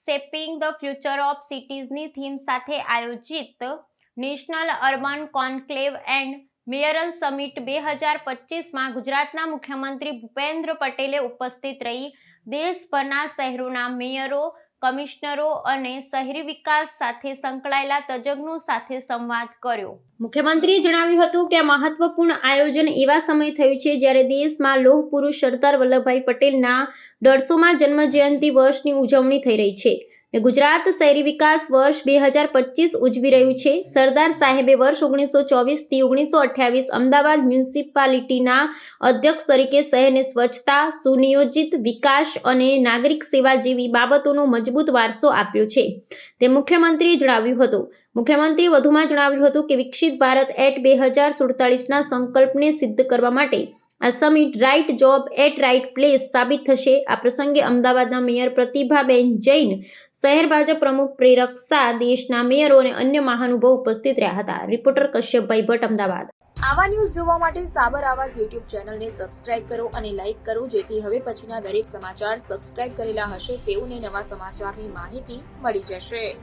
Shaping the future of સિટીઝની theme સાથે આયોજિત national urban conclave and mayoral summit 2025માં ગુજરાતના મુખ્યમંત્રી ભૂપેન્દ્ર પટેલે ઉપસ્થિત રહી દેશભરના શહેરોના મેયરો, કમિશનરો અને શહેરી વિકાસ સાથે સંકળાયેલા તજજ્ઞો સાથે સંવાદ કર્યો. મુખ્યમંત્રીએ જણાવ્યું હતું કે આ મહત્વપૂર્ણ આયોજન એવા સમય થયું છે જ્યારે દેશમાં લોહ પુરુષ સરદાર વલ્લભભાઈ પટેલના 150મા જન્મજયંતિ વર્ષની ઉજવણી થઈ રહી છે. ગુજરાત શહેરી વિકાસ વર્ષ 2025 ઉજવી રહ્યું છે. સરદાર સાહેબે વર્ષ 1924 થી 1928 અમદાવાદ મ્યુનિસિપાલિટીના અધ્યક્ષ તરીકે શહેરને સ્વચ્છતા, સુનિયોજિત વિકાસ અને નાગરિક સેવા જેવી બાબતોનો મજબૂત વારસો આપ્યો છે, તે મુખ્યમંત્રીએ જણાવ્યું હતું. મુખ્યમંત્રીએ વધુમાં જણાવ્યું હતું કે વિકસિત ભારત એટ 2047ના સંકલ્પને સિદ્ધ કરવા માટે આ summit right job at right place સાબિત થશે. આ પ્રસંગે અમદાવાદના મેયર પ્રતિભાબેન જૈન, શહેર ભાજપ પ્રમુખ પ્રેરક શાહ, દેશના મેયરો અને અન્ય મહાનુભાવો ઉપસ્થિત રહ્યા હતા. રિપોર્ટર કશ્યપભાઈ ભટ્ટ, અમદાવાદ. આવા ન્યૂઝ જોવા માટે સાબર આવાઝ યુટ્યુબ ચેનલને સબસ્ક્રાઇબ કરો અને લાઇક કરો, જેથી હવે પછીના દરેક સમાચાર સબસ્ક્રાઇબ કરેલા હશે તેઓને નવા સમાચારની માહિતી મળી જશે.